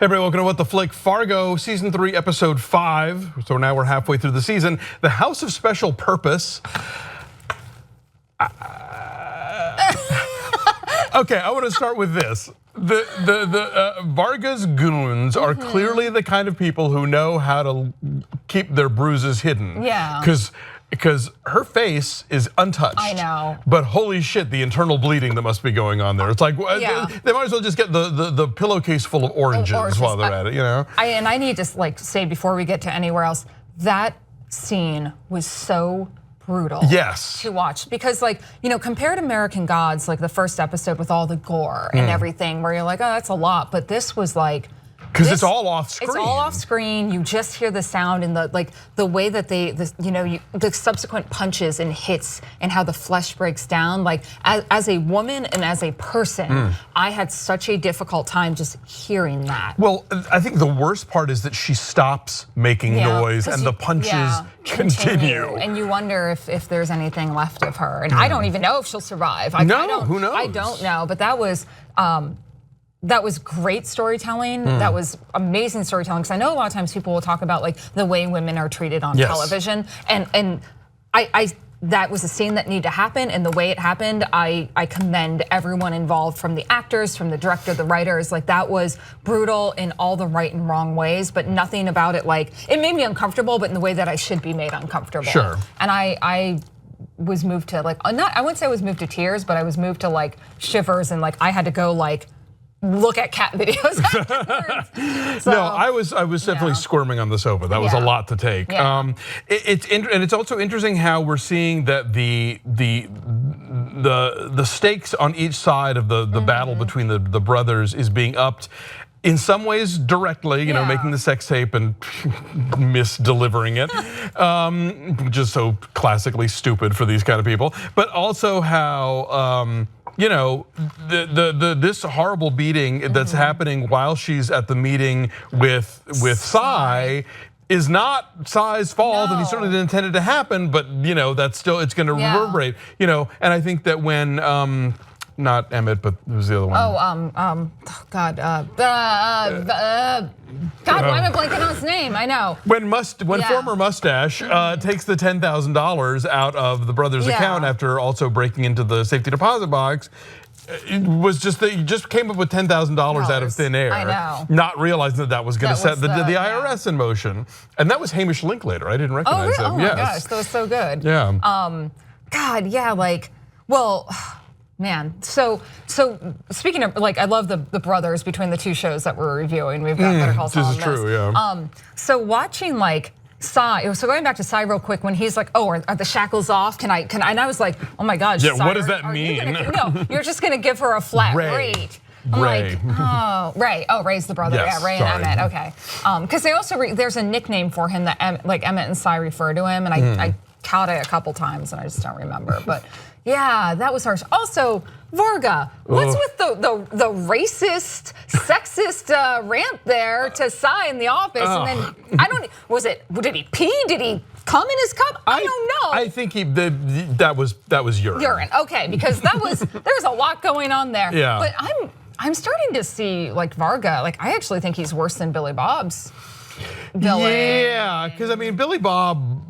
Everybody, welcome to What the Flick. Fargo, Season 3, Episode 5. So now we're halfway through the season. The House of Special Purpose. Okay, I want to start with this. The Vargas goons are clearly the kind of people who know how to keep their bruises hidden. Yeah. Because her face is untouched. I know. But holy shit, the internal bleeding that must be going on there. It's like, yeah. They might as well just get the pillowcase full of oranges while they're at it, you know? And I need to say before we get to anywhere else, that scene was so brutal to watch, because compared to American Gods, like the first episode with all the gore and everything, where you're like, oh, that's a lot, but this was like, because it's all off screen. It's all off screen. You just hear the sound and the way that the subsequent punches and hits and how the flesh breaks down. Like as a woman and as a person, I had such a difficult time just hearing that. Well, I think the worst part is that she stops making noise and the punches continue. And you wonder if there's anything left of her. And I don't even know if she'll survive. Who knows? I don't know. But that was great storytelling. That was amazing storytelling. Because I know a lot of times people will talk about like the way women are treated on television, and that was a scene that needed to happen. And the way it happened, I commend everyone involved, from the actors, from the director, the writers. Like that was brutal in all the right and wrong ways, but nothing about it it made me uncomfortable, but in the way that I should be made uncomfortable. Sure. And I was moved to I wouldn't say I was moved to tears, but I was moved to shivers, and I had to go look at cat videos afterwards. No, I was definitely squirming on the sofa. That was a lot to take. Yeah. It's also interesting how we're seeing that the stakes on each side of the battle between the brothers is being upped. In some ways directly, making the sex tape and misdelivering it, just so classically stupid for these kind of people. But also how this horrible beating that's happening while she's at the meeting with Cy is not Cy's fault, and he certainly didn't intend it to happen. But that's still, it's going to reverberate. And I think that when not Emmit, but it was the other one. God, why am I blanking on his name? I know. When former Mustache takes the $10,000 out of the brother's account after also breaking into the safety deposit box, it was just that he just came up with $10,000 out of thin air. I know. Not realizing that was going to set the IRS in motion. And that was Hamish Linklater. I didn't recognize him. Oh my gosh, that was so good. Yeah. God, yeah, man, so speaking of I love the brothers between the two shows that we're reviewing. We've got Better Call Saul. This is true, yeah. So watching Cy, so going back to Cy real quick, when he's like, oh, are the shackles off? Can I? And I was like, oh my God, yeah, Cy, what does that mean? You're just gonna give her a flat rate. I'm Ray. Ray. Oh, Ray's the brother. Yes, yeah, Ray and Emmit. Okay. Because they also there's a nickname for him that Emmit and Cy refer to him, and I caught it a couple times and I just don't remember. But yeah, that was harsh. Also, Varga, what's with the racist, sexist rant there to Cy in the office? And then did he pee? Did he come in his cup? I don't know. I think that was urine. Urine, okay, because there's a lot going on there. Yeah. But I'm starting to see Varga, I actually think he's worse than Billy Bob's villain. Yeah, because Billy Bob,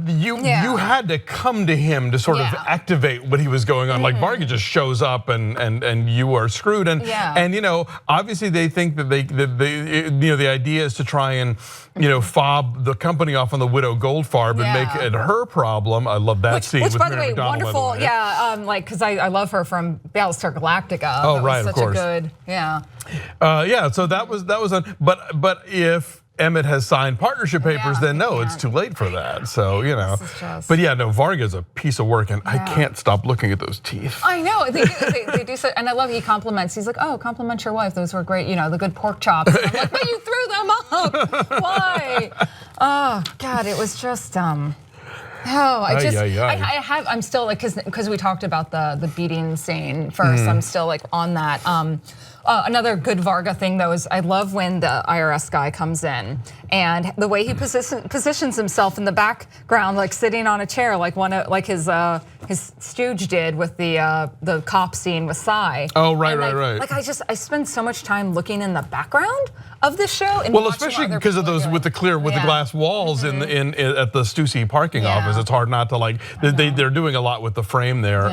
you had to come to him to sort of activate what he was going on. Varga just shows up and you are screwed. And obviously they think that the idea is to try and fob the company off on the widow Goldfarb and make it her problem. I love that scene. Which, with by the Mary way, McDonald, wonderful. because I love her from Battlestar Galactica. Oh, right, of course. Such a good, so that was but if Emmit has signed partnership papers, then no, it's too late for that. So, But yeah, no, Varga's a piece of work, and I can't stop looking at those teeth. I know, they do so, and I love he compliments. He's like, oh, compliment your wife, those were great, the good pork chops. And I'm like, but you threw them up, why? Oh, God, it was just, I'm still because we talked about the beating scene first, I'm still on that. Another good Varga thing though is I love when the IRS guy comes in and the way he positions himself in the background, sitting on a chair, his his stooge did with the cop scene with Cy. Oh, right. Like I spend so much time looking in the background of the show. And especially because of those with the glass walls at the Stussy parking office. It's hard not to like. They're doing a lot with the frame there.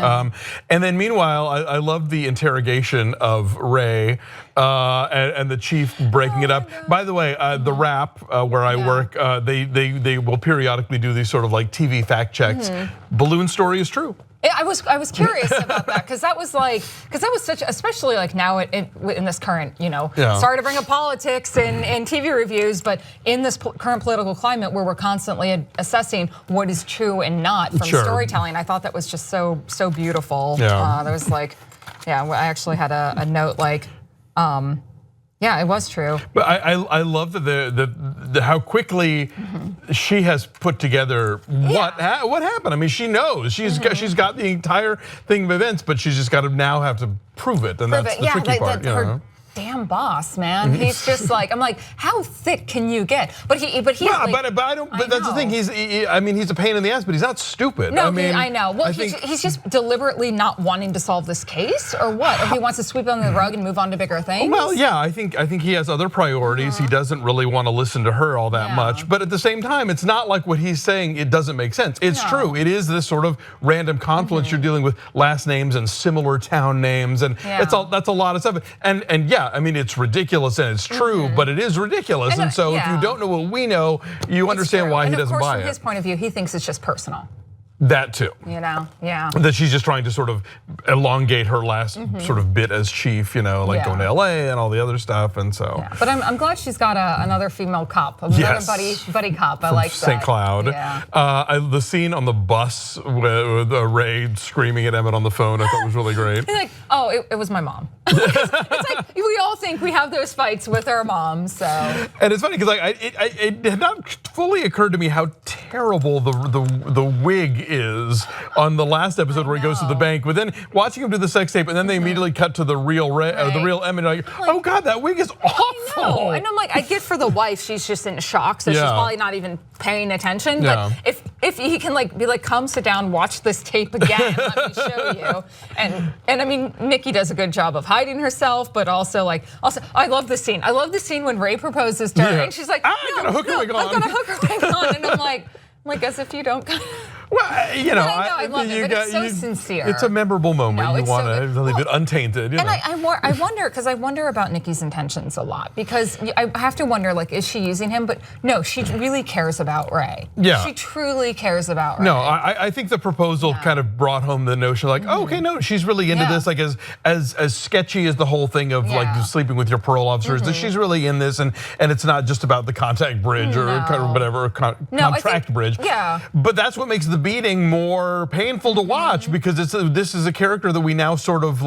And then meanwhile, I love the interrogation of Ray and the chief breaking it up. By the way, TheWrap, where I work, they will periodically do these sort of like TV fact checks. Balloon story is true. I was curious about that because that was such, especially like now in this current, sorry to bring up politics and TV reviews, but in this current political climate where we're constantly assessing what is true and not from storytelling, I thought that was just so beautiful. There was like, I actually had a note like, yeah, it was true. But I love how quickly she has put together what happened. I mean, she knows she's got the entire thing of events, but she's just got to now have to prove it, and that's the tricky part. Her damn boss, man. He's just like, I'm like, how thick can you get? But he's but that's the thing. He's a pain in the ass, but he's not stupid. No, I know. Well, he's just deliberately not wanting to solve this case, or what? Or he wants to sweep it under the rug and move on to bigger things. Well, yeah, I think he has other priorities. He doesn't really want to listen to her all that much. But at the same time, it's not like what he's saying. It doesn't make sense. It's true. It is this sort of random confluence. You're dealing with last names and similar town names, and that's a lot of stuff. And yeah. I mean, it's ridiculous and it's true, but it is ridiculous. And so if you don't know what we know, you understand why he doesn't buy it. From his point of view, he thinks it's just personal. That too. That she's just trying to sort of elongate her last sort of bit as chief, like going to LA and all the other stuff, and so. Yeah. But I'm glad she's got another female cop, another buddy cop. I like that. St. Cloud. The scene on the bus with Ray screaming at Emmit on the phone, I thought was really great. He's like, oh, it was my mom. It's like we all think we have those fights with our moms, so. And it's funny because it had not fully occurred to me how terrible the wig is on the last episode where he goes to the bank, but then watching him do the sex tape, and then they immediately cut to the real Emmit. Like, oh God, that wig is awful. And I'm like, I get for the wife, she's just in shock, so she's probably not even paying attention. But if he can be like, come sit down, watch this tape again, let me show you. And I mean, Nikki does a good job of hiding herself, but also I love the scene. I love the scene when Ray proposes to her, and she's like, I'm gonna hook her wig on. I'm gonna hook her wig on, and I'm like as if you don't. Well, I love it, but it's so sincere. It's a memorable moment. You want to leave it untainted. And I wonder about Nikki's intentions a lot, because I have to wonder, is she using him? But no, she really cares about Ray. Yeah. She truly cares about Ray. No, I think the proposal kind of brought home the notion, okay, no, she's really into this, as sketchy as the whole thing of sleeping with your parole officers, that she's really in this, and it's not just about the contact bridge or whatever, contract bridge. Yeah. But that's what makes the beating more painful to watch, because this is a character that we now sort of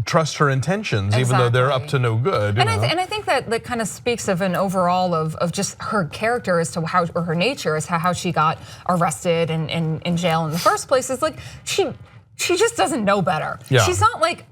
trust her intentions, even though they're up to no good. And I think that kind of speaks of an overall of just her character as to how, or her nature as to how she got arrested and in jail in the first place. Is she just doesn't know better. Yeah. She's not like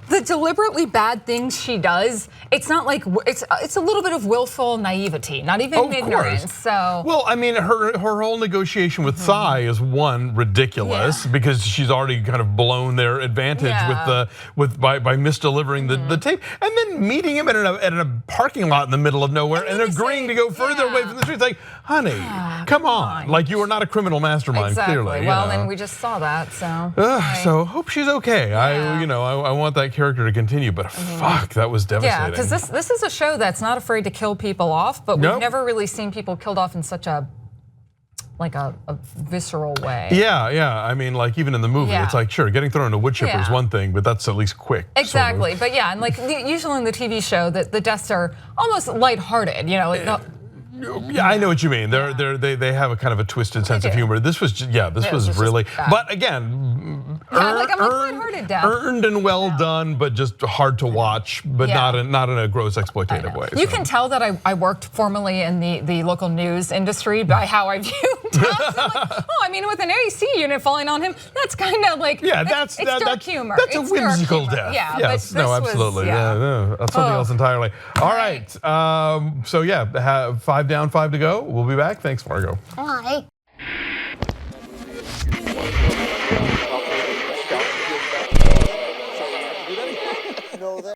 the deliberately bad things she does, it's not it's a little bit of willful naivety, not even ignorance. So well, I mean, her whole negotiation with Cy is ridiculous, because she's already kind of blown their advantage by misdelivering the tape, and then meeting him at a parking lot in the middle of nowhere and agreeing to go further away from the street. It's like, honey, come on, you are not a criminal mastermind, clearly. Well, then we just saw that, so. So hope she's okay. I want that character to continue, but fuck, that was devastating. Yeah, because this is a show that's not afraid to kill people off, but we've never really seen people killed off in such a visceral way. Yeah. I mean, even in the movie, it's like, sure, getting thrown in a wood chipper is one thing, but that's at least quick. Exactly, sort of. But yeah, and usually in the TV show, the deaths are almost lighthearted. Yeah, I know what you mean. They have a kind of a twisted sense of humor. This was really, but again, earned and well done, but just hard to watch, but not in a gross exploitative way. You can tell that I worked formerly in the local news industry by how I viewed deaths. With an AC unit falling on him, that's kind of that's dark humor. That's a whimsical death. Yeah, yes, no, absolutely. That's something else entirely. All right. So have 5 down, 5 to go. We'll be back. Thanks, Fargo. Bye. know that.